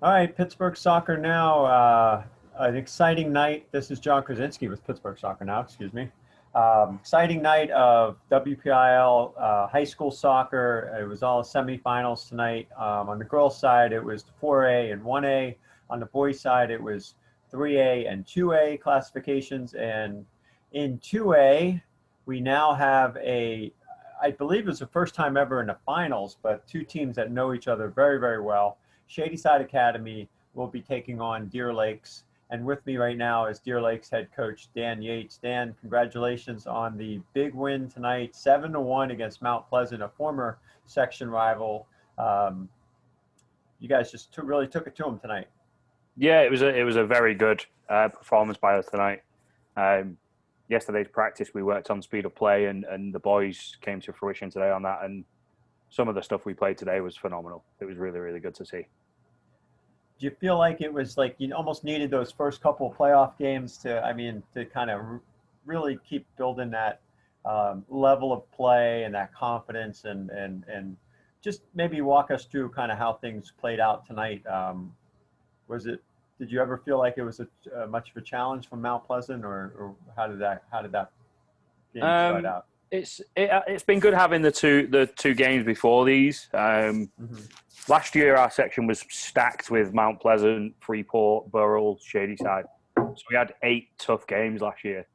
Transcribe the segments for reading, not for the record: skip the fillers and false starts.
All right, Pittsburgh Soccer Now. An exciting night. This is John Krasinski with Pittsburgh Soccer Now. Excuse me. Exciting night of WPIAL high school soccer. It was all semifinals tonight. On the girls' side, it was 4A and 1A. On the boys' side, it was 3A and 2A classifications. And in 2A, we now have I believe it's the first time ever in the finals, but two teams that know each other very, very well. Shadyside Academy will be taking on Deer Lakes. And with me right now is Deer Lakes head coach Dan Yates. Dan, congratulations on the big win tonight, 7-1 against Mount Pleasant, a former section rival. Um, you guys just really took it to them tonight. Yeah, it was a very good performance by us tonight. Um, Yesterday's practice, we worked on speed of play, and the boys came to fruition today on that. And some of the stuff we played today was phenomenal. It was really, really good to see. Do you feel like it was like you almost needed those first couple of playoff games to kind of really keep building that level of play and that confidence and just maybe walk us through kind of how things played out tonight? Was it? Did you ever feel like it was much of a challenge from Mount Pleasant, or how did that game start Um, out? it's been good having the two games before these. Hmm. Last year, our section was stacked with Mount Pleasant, Freeport, Burrell, Shadyside. So we had 8 tough games last year,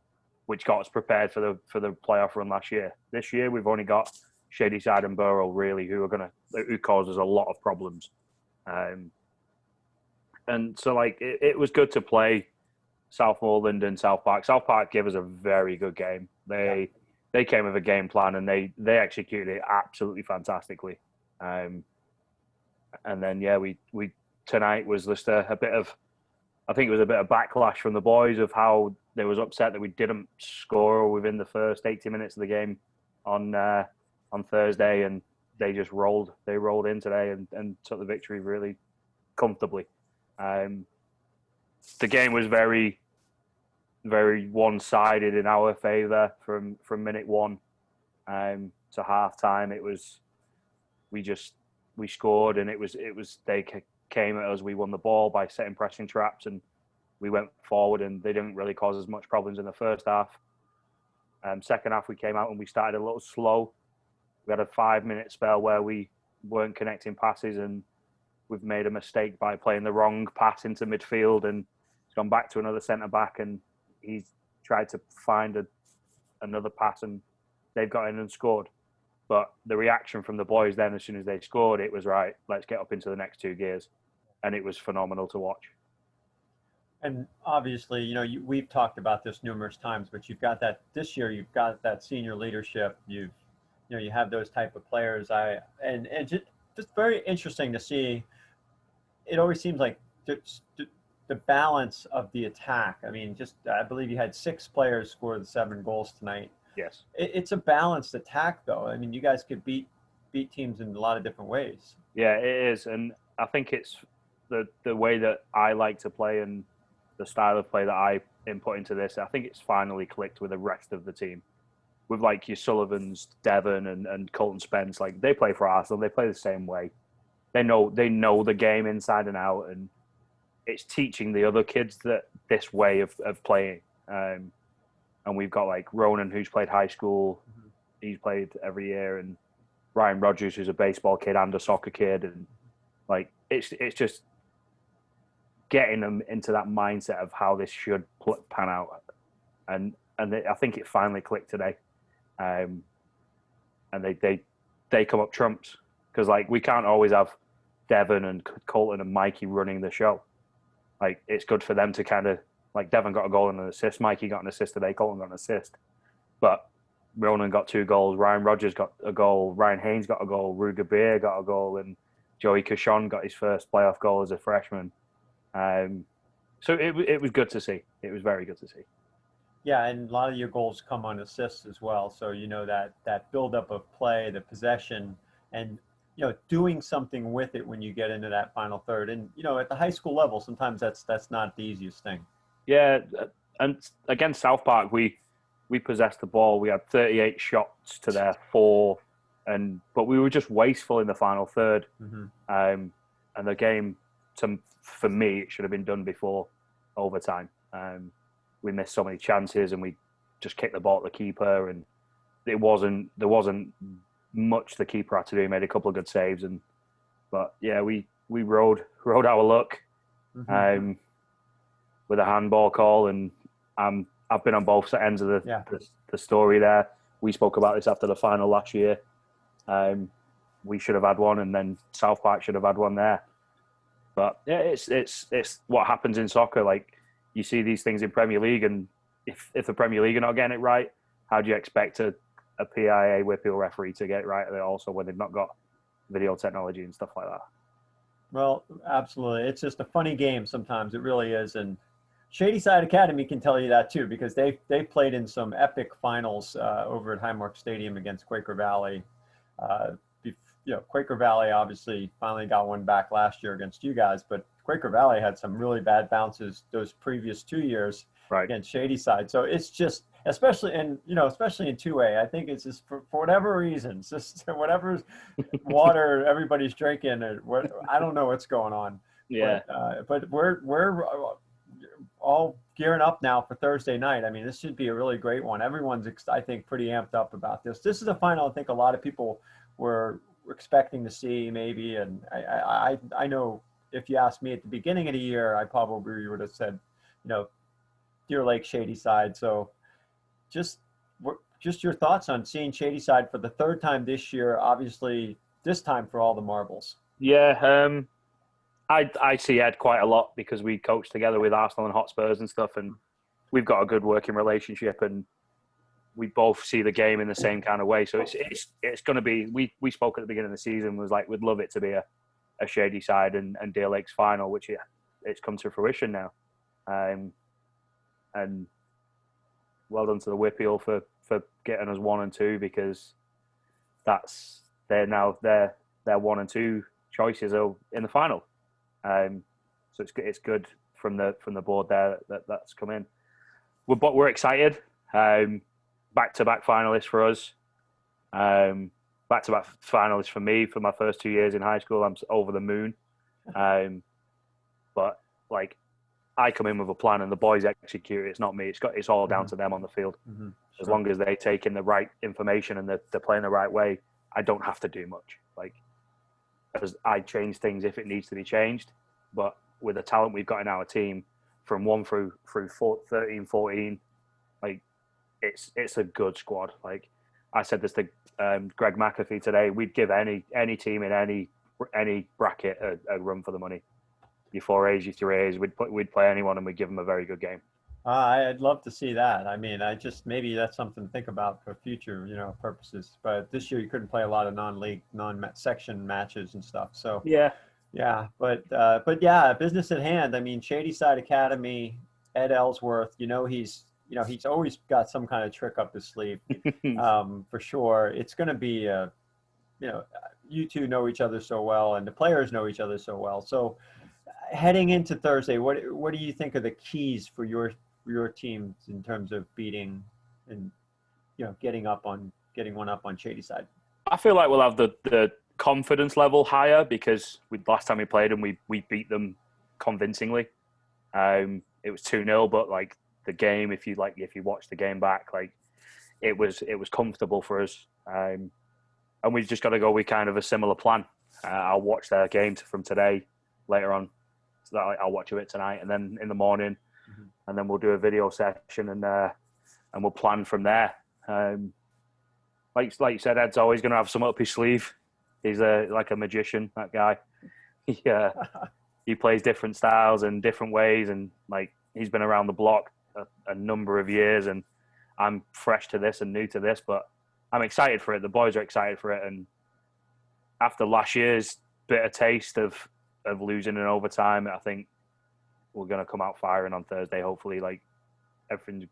which got us prepared for the playoff run last year. This year, we've only got Shadyside and Burrell really who cause us a lot of problems. Um, and so it was good to play Southmoreland and South Park. South Park gave us a very good game. Yeah. They came with a game plan and they executed it absolutely fantastically. Um, and then we tonight was just a bit of, I think it was a bit of backlash from the boys of how they was upset that we didn't score within the first 80 minutes of the game on Thursday, and they rolled in today and took the victory really comfortably. Um, the game was very very one sided in our favour from minute one to half time. It was we scored, and it was they came at us. We won the ball by setting pressing traps, and we went forward, and they didn't really cause as much problems in the first half. Second half, we came out and we started a little slow. We had a 5-minute spell where we weren't connecting passes, and we've made a mistake by playing the wrong pass into midfield, and it's gone back to another centre back, and he's tried to find another pass, and they've got in and scored. But the reaction from the boys then, as soon as they scored, it was right. Let's get up into the next 2 gears, and it was phenomenal to watch. And obviously, we've talked about this numerous times, but you've got that this year. You've got that senior leadership. You have those type of players. And just very interesting to see. It always seems like the balance of the attack. I mean, just I believe you had 6 players score the 7 goals tonight. Yes. It's a balanced attack, though. I mean, you guys could beat teams in a lot of different ways. Yeah, it is, and I think it's the way that I like to play and the style of play that I input into this. I think it's finally clicked with the rest of the team. With like your Sullivans, Devon, and Colton Spence, like they play for Arsenal, they play the same way. They know the game inside and out, and it's teaching the other kids that this way of playing. And we've got like Ronan, who's played high school, he's played every year, and Ryan Rogers, who's a baseball kid and a soccer kid, and like it's just getting them into that mindset of how this should pan out, and I think it finally clicked today, and they come up trumps because like we can't always have Devon and Colton and Mikey running the show. Like it's good for them to kind of like Devon got a goal and an assist, Mikey got an assist today, Colton got an assist, but Ronan got 2 goals, Ryan Rogers got a goal, Ryan Haynes got a goal, Ruger Beer got a goal, and Joey Cashon got his first playoff goal as a freshman. So it was good to see. It was very good to see. Yeah, and a lot of your goals come on assists as well. So that buildup of play, the possession, and doing something with it when you get into that final third. And at the high school level, sometimes that's not the easiest thing. Yeah, and against South Park, we possessed the ball. We had 38 shots to their 4, but we were just wasteful in the final third. Hmm. And the game for me, it should have been done before overtime. We missed so many chances, and we just kicked the ball at the keeper, and there wasn't much the keeper had to do. He made a couple of good saves, but yeah, we rode our luck with a handball call, and I've been on both ends of the story there. We spoke about this after the final last year. We should have had one, and then South Park should have had one there. But yeah, it's what happens in soccer. Like, you see these things in Premier League, and if the Premier League are not getting it right, how do you expect a PIA WPIAL referee to get it right also when they've not got video technology and stuff like that? Well, absolutely. It's just a funny game sometimes. It really is. And Shadyside Academy can tell you that too, because they've played in some epic finals over at Highmark Stadium against Quaker Valley. Quaker Valley obviously finally got one back last year against you guys, but Quaker Valley had some really bad bounces those previous 2 years against Shadyside. So it's just, especially in 2A, I think it's just for whatever reasons, just whatever water everybody's drinking, or what, I don't know what's going on. Yeah. But we're all gearing up now for Thursday night. I mean, this should be a really great one. Everyone's, I think, pretty amped up about this. This is a final I think a lot of people were expecting to see maybe, and I know if you asked me at the beginning of the year, I probably would have said, Deer Lake Shadyside. So just your thoughts on seeing Shadyside for the third time this year, obviously this time for all the marbles. Yeah, I see Ed quite a lot because we coach together with Arsenal and Hotspurs and stuff, and we've got a good working relationship, and we both see the game in the same kind of way. So it's going to be, we spoke at the beginning of the season, was like, we'd love it to be a Shadyside and Deer Lakes final, which it's come to fruition now. And well done to the WPIAL for getting us 1 and 2, because they're 1 and 2 choices are in the final. So it's good from the board there that's come in. But we're excited. Back-to-back finalists for us. Back-to-back finalists for me for my first 2 years in high school. I'm over the moon. But like, I come in with a plan and the boys execute it. It's not me. It's all down to them on the field. Mm-hmm. As long as they take in the right information and they're playing the right way, I don't have to do much. Like, as I change things if it needs to be changed. But with the talent we've got in our team, from 1 through 13, 14, like, it's a good squad. Like, I said this to Greg McAfee today, we'd give any team in any bracket a run for the money. Your 4As, your 3As, we'd play anyone and we'd give them a very good game. I'd love to see that. I mean, maybe that's something to think about for future, purposes. But this year you couldn't play a lot of non-league, non-section matches and stuff. So yeah, but yeah, business at hand. I mean, Shadyside Academy, Ed Ellsworth. He's always got some kind of trick up his sleeve, for sure. It's going to be, you two know each other so well, and the players know each other so well. So, heading into Thursday, what do you think are the keys for your team in terms of beating and getting one up on Shadyside? I feel like we'll have the confidence level higher because last time we played them, we beat them convincingly. It was 2-0, but like the game, if you watch the game back, like it was comfortable for us, and we've just got to go with kind of a similar plan. I'll watch their game from today later on. So I'll watch a bit tonight, and then in the morning, and then we'll do a video session, and we'll plan from there. Like you said, Ed's always going to have some up his sleeve. He's like a magician, that guy. He plays different styles and different ways, and like he's been around the block a number of years, and I'm fresh to this and new to this, but I'm excited for it. The boys are excited for it, and after last year's bitter taste of losing in overtime, I think we're going to come out firing on Thursday. Hopefully, like everything's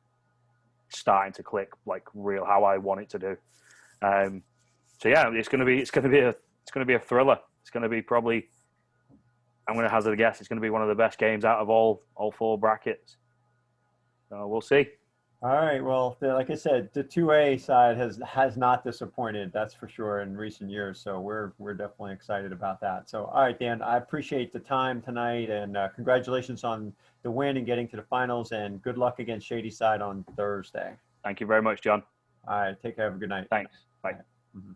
starting to click like real how I want it to do. So yeah, it's going to be a thriller. It's going to be probably, I'm going to hazard a guess, it's going to be one of the best games out of all 4 brackets. So we'll see. All right. Well, like I said, the 2A side has not disappointed. That's for sure in recent years. So we're definitely excited about that. So all right, Dan, I appreciate the time tonight, and congratulations on the win and getting to the finals. And good luck against Shady Side on Thursday. Thank you very much, John. All right. Take care. Have a good night. Thanks. Bye. All right. Mhm.